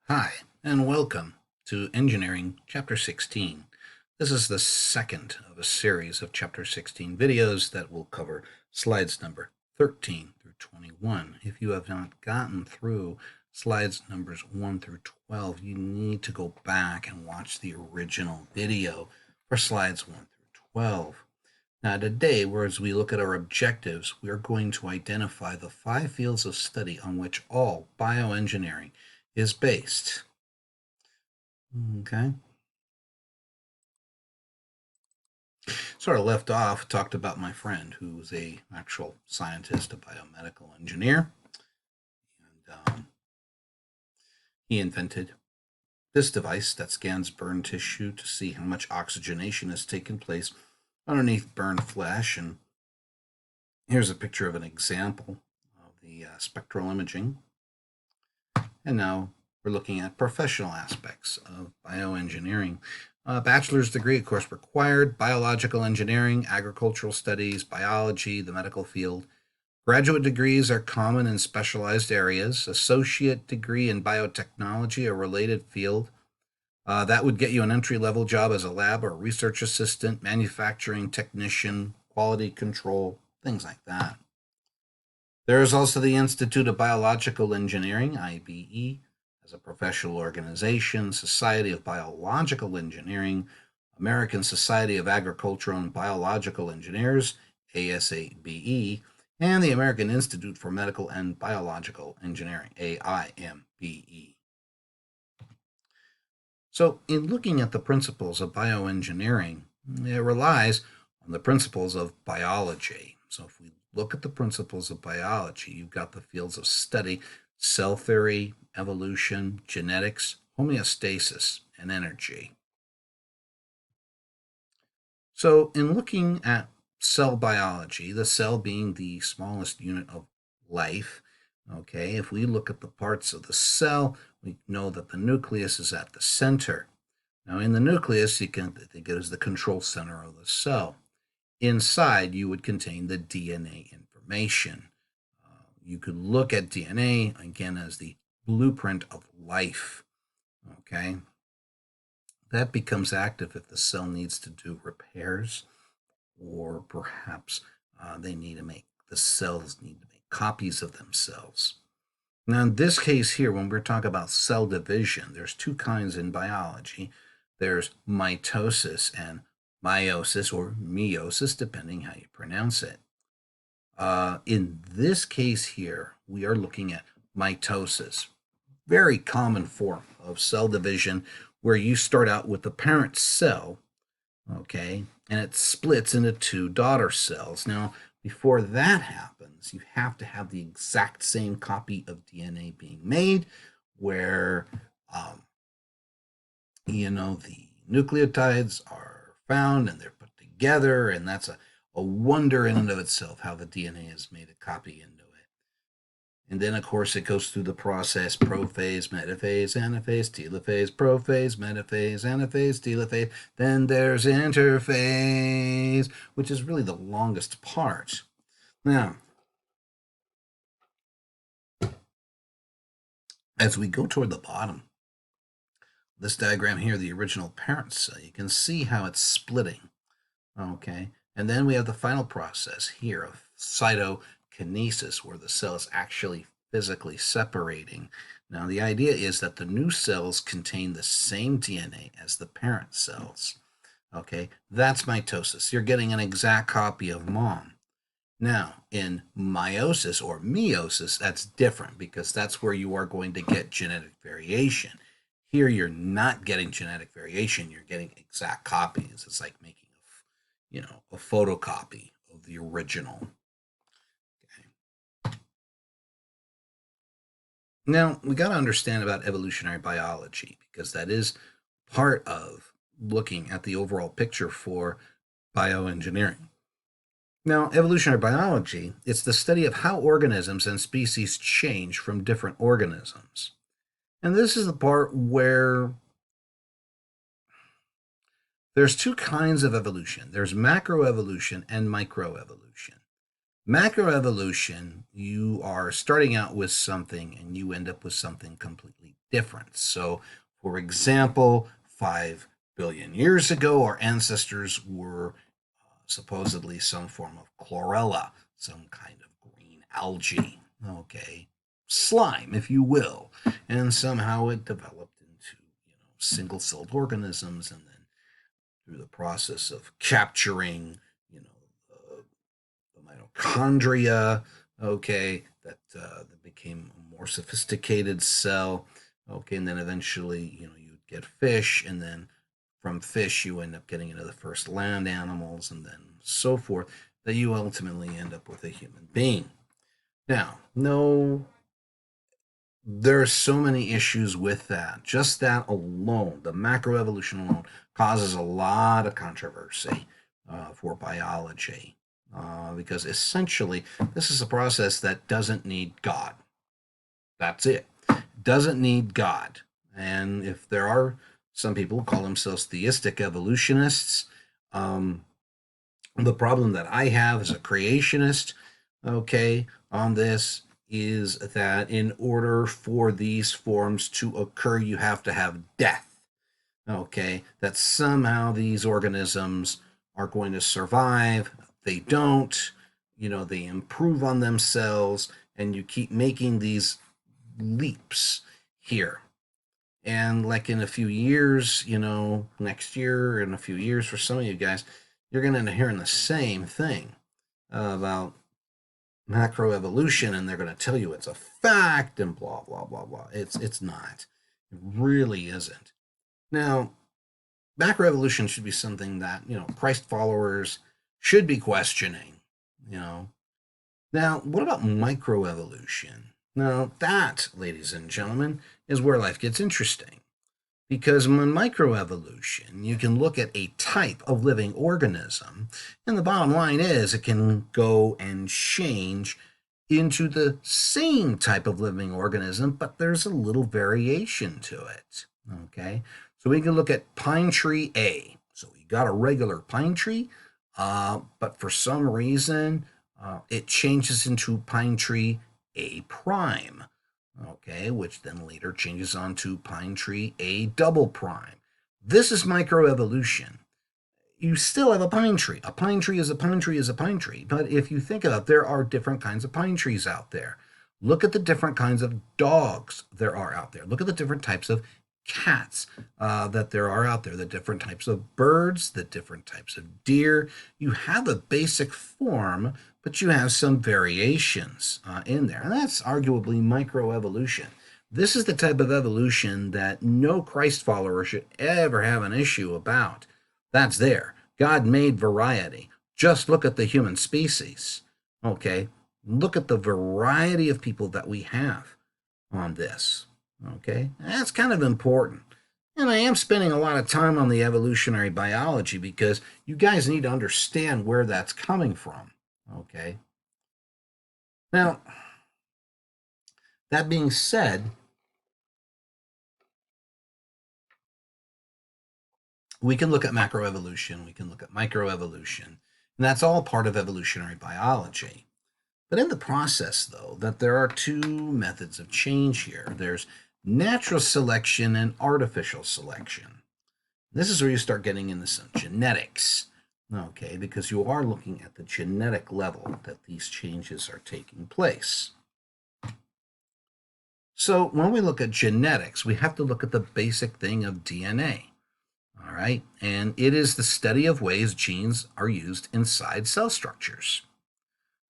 Hi, and welcome to Engineering Chapter 16. This is the second of a series of Chapter 16 videos that will cover slides number 13 through 21. If you have not gotten through slides numbers 1 through 12, you need to go back and watch the original video for slides 1 through 12. Now, today, whereas we look at our objectives, we are going to identify the 5 fields of study on which all bioengineering is based. Okay. Sort of left off, talked about my friend who was a actual scientist, a biomedical engineer, and he invented this device that scans burned tissue to see how much oxygenation has taken place underneath burned flesh. And here's a picture of an example of the spectral imaging. And now we're looking at professional aspects of bioengineering. Bachelor's degree, of course, required. Biological engineering, agricultural studies, biology, the medical field. Graduate degrees are common in specialized areas. Associate degree in biotechnology, a related field. That would get you an entry-level job as a lab or research assistant, manufacturing technician, quality control, things like that. There is also the Institute of Biological Engineering, IBE, as a professional organization, Society of Biological Engineering, American Society of Agricultural and Biological Engineers, ASABE, and the American Institute for Medical and Biological Engineering, AIMBE. So, in looking at the principles of bioengineering, it relies on the principles of biology. So, if we look at the principles of biology, you've got the fields of study: cell theory, evolution, genetics, homeostasis, and energy. So, in looking at cell biology, the cell being the smallest unit of life, okay, if we look at the parts of the cell, we know that the nucleus is at the center. Now, in the nucleus, you can think of it as the control center of the cell. Inside, you would contain the DNA information. You could look at DNA, again, as the blueprint of life, okay? That becomes active if the cell needs to do repairs, or perhaps the cells need to make copies of themselves. Now, in this case here, when we're talking about cell division, there's two kinds in biology. There's mitosis and meiosis, or meiosis, depending how you pronounce it. In this case here, we are looking at mitosis, very common form of cell division, where you start out with the parent cell, okay, and it splits into two daughter cells. Now, before that happens, you have to have the exact same copy of DNA being made, where the nucleotides are found and they're put together, and that's a wonder in and of itself how the DNA has made a copy into it. And then, of course, it goes through the process: prophase, metaphase, anaphase, telophase, prophase, metaphase, anaphase, telophase. Then there's interphase, which is really the longest part. Now, as we go toward the bottom, this diagram here, the original parent cell, you can see how it's splitting. Okay, and then we have the final process here of cytokinesis, where the cell is actually physically separating. Now, the idea is that the new cells contain the same DNA as the parent cells. Okay, that's mitosis. You're getting an exact copy of mom. Now, in meiosis or meiosis, that's different, because that's where you are going to get genetic variation. Here, you're not getting genetic variation, you're getting exact copies. It's like making a photocopy of the original. Okay. Now, we got to understand about evolutionary biology, because that is part of looking at the overall picture for bioengineering. Now, evolutionary biology, it's the study of how organisms and species change from different organisms. And this is the part where there's two kinds of evolution. There's macroevolution and microevolution. Macroevolution, you are starting out with something and you end up with something completely difference. So, for example, 5 billion years ago, our ancestors were supposedly some form of chlorella, some kind of green algae, okay, slime, if you will, and somehow it developed into single-celled organisms, and then through the process of capturing the mitochondria, okay, that became a more sophisticated cell, okay, and then eventually you get fish, and then from fish you end up getting into the first land animals, and then so forth, that you ultimately end up with a human being. Now, no, there are so many issues with that. Just that alone, the macroevolution alone, causes a lot of controversy for biology, because essentially this is a process that doesn't need God. That's it. Doesn't need God. And if there are some people who call themselves theistic evolutionists, um, the problem that I have as a creationist, okay, on this is that in order for these forms to occur, you have to have death, okay, that somehow these organisms are going to survive. They don't, they improve on themselves, and you keep making these leaps here. And like in a few years, next year, in a few years for some of you guys, you're going to end up hearing the same thing about macroevolution, and they're going to tell you it's a fact and blah blah blah blah. It's not. It really isn't. Now, macroevolution should be something that Christ followers should be questioning. You know. Now, what about microevolution? Now, that, ladies and gentlemen, is where life gets interesting. Because in microevolution, you can look at a type of living organism, and the bottom line is it can go and change into the same type of living organism, but there's a little variation to it. Okay, so we can look at pine tree A. So we got a regular pine tree, but for some reason, it changes into pine tree A prime. Okay, which then later changes on to pine tree A double prime. This is microevolution. You still have a pine tree. A pine tree is a pine tree is a pine tree. But if you think about it, there are different kinds of pine trees out there. Look at the different kinds of dogs there are out there. Look at the different types of cats that there are out there, the different types of birds, the different types of deer. You have a basic form, but you have some variations in there. And that's arguably microevolution. This is the type of evolution that no Christ follower should ever have an issue about. That's there. God made variety. Just look at the human species. Okay? Look at the variety of people that we have on this. Okay? That's kind of important. And I am spending a lot of time on the evolutionary biology because you guys need to understand where that's coming from. Okay? Now, that being said, we can look at macroevolution, we can look at microevolution, and that's all part of evolutionary biology. But in the process, though, that there are two methods of change here. There's natural selection and artificial selection. This is where you start getting into some genetics, okay, because you are looking at the genetic level that these changes are taking place. So when we look at genetics, we have to look at the basic thing of DNA. All right, and it is the study of ways genes are used inside cell structures.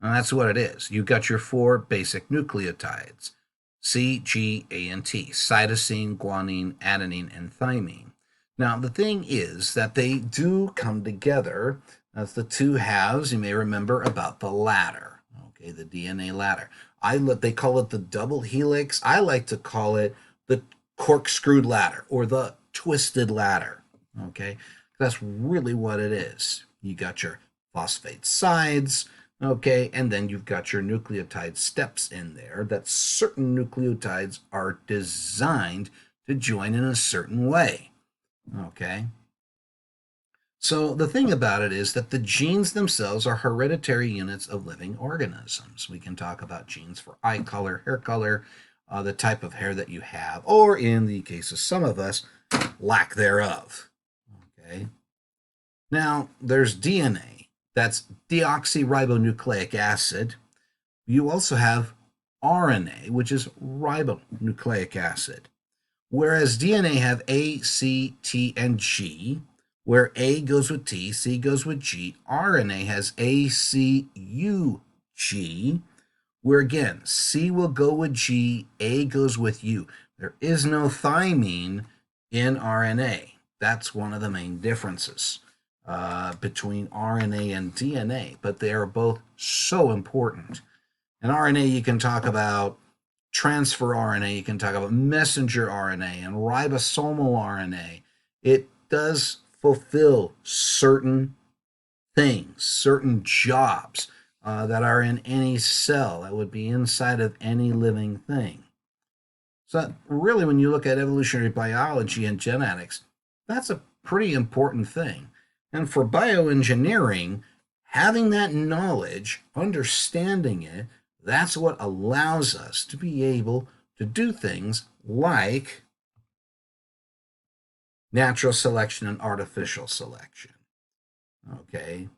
And that's what it is. You've got your four basic nucleotides: C, G, A, and T: cytosine, guanine, adenine, and thymine. Now, the thing is that they do come together as the two halves. You may remember about the ladder, okay, the DNA ladder. They call it the double helix. I like to call it the corkscrewed ladder or the twisted ladder, okay? That's really what it is. You got your phosphate sides, okay, and then you've got your nucleotide steps in there that certain nucleotides are designed to join in a certain way, okay? So the thing about it is that the genes themselves are hereditary units of living organisms. We can talk about genes for eye color, hair color, the type of hair that you have, or in the case of some of us, lack thereof. Okay. Now, there's DNA. That's deoxyribonucleic acid. You also have RNA, which is ribonucleic acid. Whereas DNA have A, C, T, and G, where A goes with T, C goes with G, RNA has A, C, U, G, where again, C will go with G, A goes with U. There is no thymine in RNA. That's one of the main differences between RNA and DNA, but they are both so important. In RNA, you can talk about transfer RNA, you can talk about messenger RNA and ribosomal RNA. It does fulfill certain things, certain jobs that are in any cell that would be inside of any living thing. So, really, when you look at evolutionary biology and genetics, that's a pretty important thing. And for bioengineering, having that knowledge, understanding it, that's what allows us to be able to do things like natural selection and artificial selection. Okay?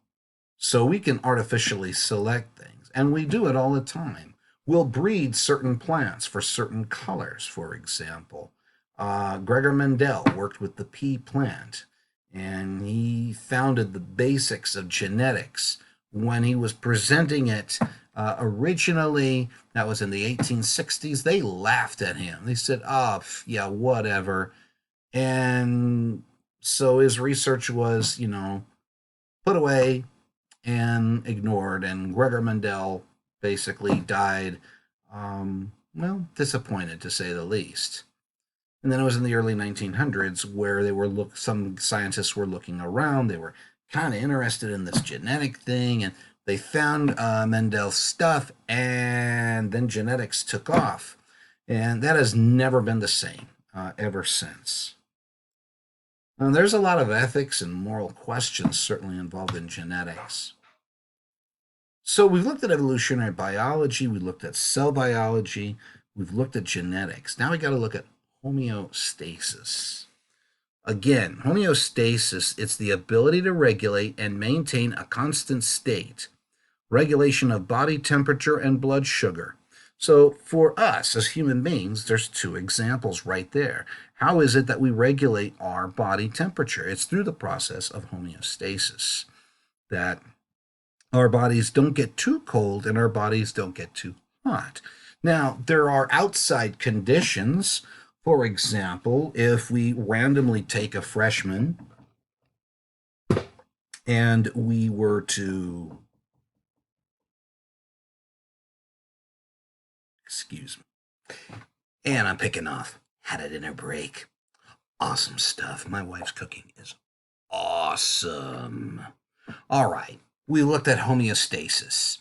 So we can artificially select things, and we do it all the time. We'll breed certain plants for certain colors, for example. Gregor Mendel worked with the pea plant, and he founded the basics of genetics when he was presenting it originally. That was in the 1860s. They laughed at him. They said, oh, yeah, whatever. And so his research was, put away and ignored, and Gregor Mendel basically died, disappointed to say the least. And then it was in the early 1900s where some scientists were looking around. They were kind of interested in this genetic thing, and they found Mendel's stuff, and then genetics took off. And that has never been the same ever since. Now, there's a lot of ethics and moral questions certainly involved in genetics. So we've looked at evolutionary biology, we looked at cell biology, we've looked at genetics. Now we got to look at homeostasis. Again, homeostasis, it's the ability to regulate and maintain a constant state, regulation of body temperature and blood sugar. So for us as human beings, there's two examples right there. How is it that we regulate our body temperature? It's through the process of homeostasis, that our bodies don't get too cold and our bodies don't get too hot. Now, there are outside conditions. For example, if we randomly take a freshman and we were to, excuse me, and I'm picking off, had a dinner break. Awesome stuff. My wife's cooking is awesome. All right, we looked at homeostasis.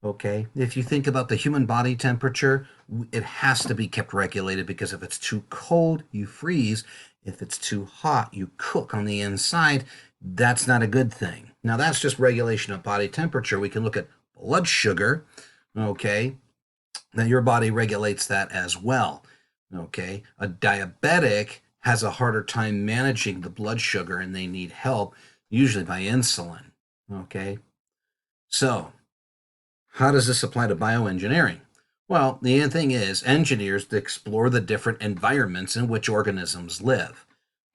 Okay, if you think about the human body temperature, it has to be kept regulated, because if it's too cold, you freeze. If it's too hot, you cook on the inside. That's not a good thing. Now, that's just regulation of body temperature. We can look at blood sugar, okay? Now, your body regulates that as well, okay? A diabetic has a harder time managing the blood sugar, and they need help, usually by insulin, okay? So, how does this apply to bioengineering? Well, the thing is, engineers explore the different environments in which organisms live.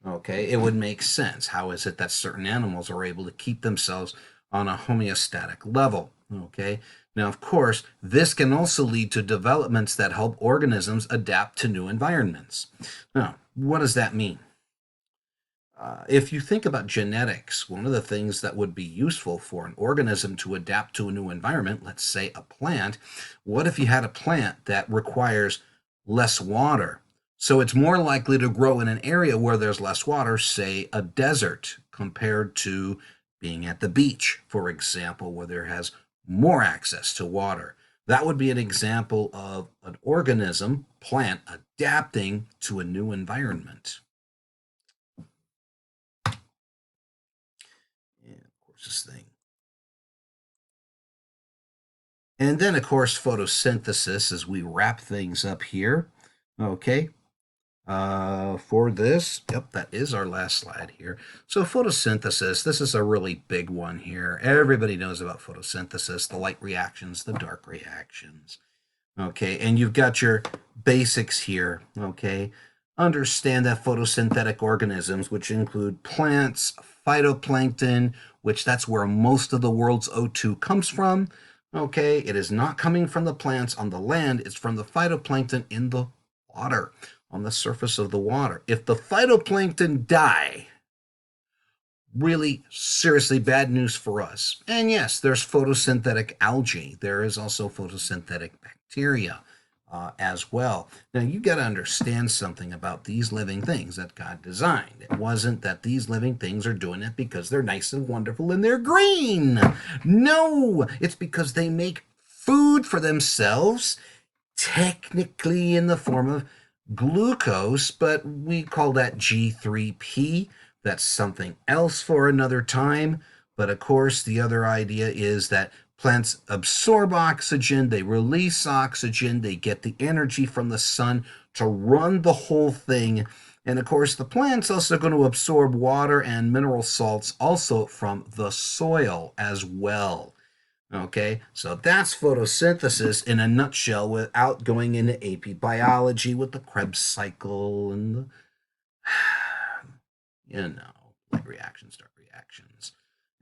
Okay, it would make sense. How is it that certain animals are able to keep themselves on a homeostatic level? Okay, now, of course, this can also lead to developments that help organisms adapt to new environments. Now, what does that mean? If you think about genetics, one of the things that would be useful for an organism to adapt to a new environment, let's say a plant, what if you had a plant that requires less water? So it's more likely to grow in an area where there's less water, say a desert, compared to being at the beach, for example, where there has more access to water. That would be an example of an organism, plant, adapting to a new environment. And of course, this thing And then, of course, photosynthesis as we wrap things up here. Okay. For this, yep, that is our last slide here. So photosynthesis, this is a really big one here. Everybody knows about photosynthesis, the light reactions, the dark reactions. Okay, and you've got your basics here. Okay, understand that photosynthetic organisms, which include plants, phytoplankton, which that's where most of the world's O2 comes from. Okay, it is not coming from the plants on the land, it's from the phytoplankton in the water, on the surface of the water. If the phytoplankton die, really seriously bad news for us. And yes, there's photosynthetic algae. There is also photosynthetic bacteria as well. Now, you got to understand something about these living things that God designed. It wasn't that these living things are doing it because they're nice and wonderful and they're green. No, it's because they make food for themselves, technically in the form of glucose, but we call that G3P. That's something else for another time. But of course, the other idea is that plants absorb oxygen, they release oxygen, they get the energy from the sun to run the whole thing. And of course, the plant's also going to absorb water and mineral salts also from the soil as well. Okay, so that's photosynthesis in a nutshell without going into AP biology with the Krebs cycle and the, like reactions, start reactions,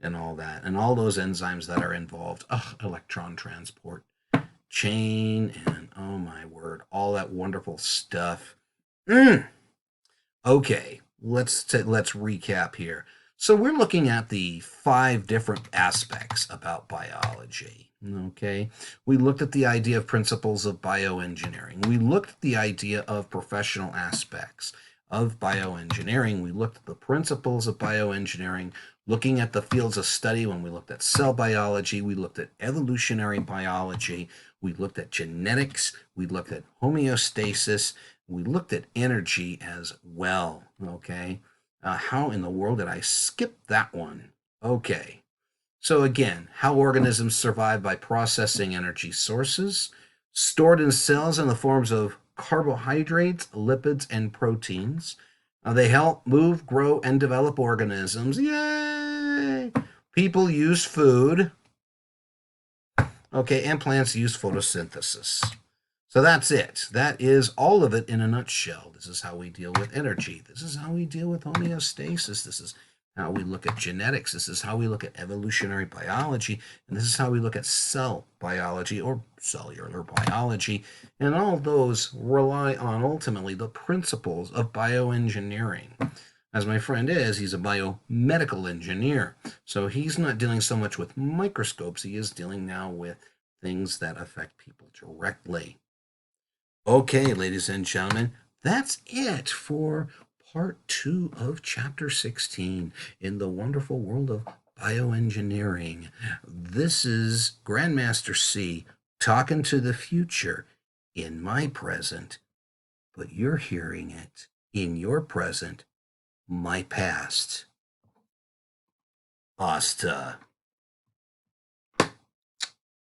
and all that, and all those enzymes that are involved. Electron transport chain, and oh my word, all that wonderful stuff. Okay, let's recap here. So we're looking at the 5 different aspects about biology. Okay, we looked at the idea of principles of bioengineering. We looked at the idea of professional aspects of bioengineering. We looked at the principles of bioengineering, looking at the fields of study when we looked at cell biology. We looked at evolutionary biology. We looked at genetics. We looked at homeostasis. We looked at energy as well. Okay, how in the world did I skip that one? Okay, so again, how organisms survive by processing energy sources stored in cells in the forms of carbohydrates, lipids, and proteins. They help move, grow, and develop organisms. Yay! People use food. Okay, and plants use photosynthesis. So that's it. That is all of it in a nutshell. This is how we deal with energy. This is how we deal with homeostasis. This is how we look at genetics. This is how we look at evolutionary biology. And this is how we look at cell biology or cellular biology. And all those rely on ultimately the principles of bioengineering. As my friend is, he's a biomedical engineer. So he's not dealing so much with microscopes. He is dealing now with things that affect people directly. Okay, ladies and gentlemen, that's it for part 2 of chapter 16 in the wonderful world of bioengineering. This is Grandmaster C talking to the future in my present, but you're hearing it in your present, my past. Hasta